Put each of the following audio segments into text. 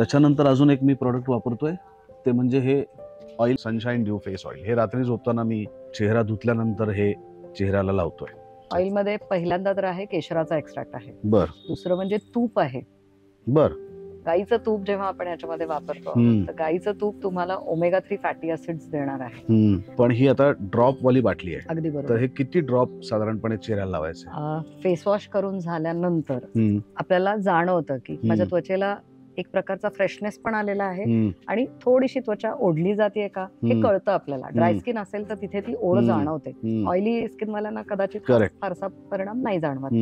त्याच्यानंतर अजून एक मी प्रोडक्ट वापरतोय, ते म्हणजे हे oil sunshine due face oil. हे रात्री झोपताना मी चेहरा धुतल्यानंतर हे चेहऱ्याला लावतोय. ऑइल मध्ये पहिल्यांदा तर आहे केशराचा एक्स्ट्रॅक्ट आहे. बर दुसरं म्हणजे तूप आहे. बर गाईचं तूप जेव्हा आपण याच्यामध्ये वापरतो तर गाईचं तूप तुम्हाला ओमेगा 3 फॅटी ऍसिड्स देणार आहे. पण ही आता ड्रॉप वाली बाटली आहे. अगदी तर बरोबर. हे किती ड्रॉप साधारणपणे चेहऱ्याला लावायचे? फेस वॉश करून झाल्यानंतर आपल्याला जाणवतं की माझ्या त्वचेला एक प्रकारचा फ्रेशनेस पण आलेला आहे आणि थोडीशी त्वचा ओढली जाते का हे कळतं आपल्याला. ड्राय स्किन असेल तर तिथे ती ओढ जाणवते. ऑइली स्किन वाल्यांना कदाचित फारसा परिणाम नाही जाणवत.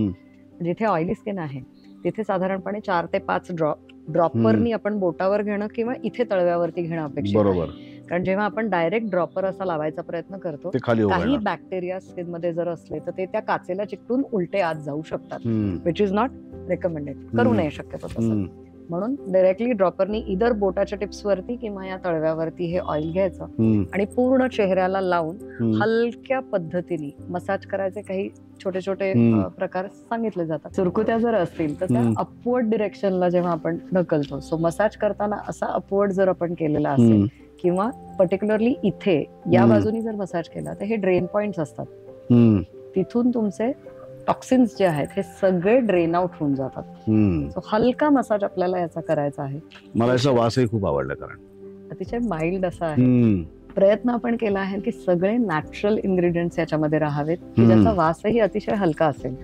जिथे ऑइली स्किन आहे तिथे साधारणपणे 4 ते 5 ड्रॉपरनी आपण बोटावर घेणं किंवा इथे तळव्यावरती घेणं अपेक्षित आहे. कारण जेव्हा आपण डायरेक्ट ड्रॉपर असा लावायचा प्रयत्न करतो, काही बॅक्टेरिया स्किन मध्ये जर असले तर ते त्या काचेला चिकटून उलटे आत जाऊ शकतात, विच इज नॉट रेकमेंडेड. करू नये शक्यतो तसं. म्हणून डायरेक्टली ड्रॉपरनी इधर बोटाच्या टिप्स वरती किंवा या तळव्यावरती हे ऑइल घ्यायचं आणि पूर्ण चेहऱ्याला लावून हलक्या पद्धतीने मसाज करायचे. काही छोटे छोटे प्रकार सांगितले जातात. सुरकुत्या जर असतील तर त्या अपवर्ड डिरेक्शनला जेव्हा आपण ढकलतो, सो मसाज करताना असा अपवर्ड जर आपण केलेला असेल किंवा पर्टिक्युलरली इथे या बाजूनी जर मसाज केला तर हे ड्रेन पॉइंट्स असतात. तिथून तुमचे टॉक्सिन्स जे आहेत हे सगळे ड्रेन आउट होऊन जातात. सो हलका मसाज आपल्याला याचा करायचा आहे. मला याचा वासही खूप आवडला, कारण अतिशय माइल्ड असा आहे. प्रयत्न आपण केला आहे की सगळे नॅचरल इन्ग्रेडियंट्स याच्यामध्ये राहावेत की ज्याचा वासही अतिशय हलका असेल.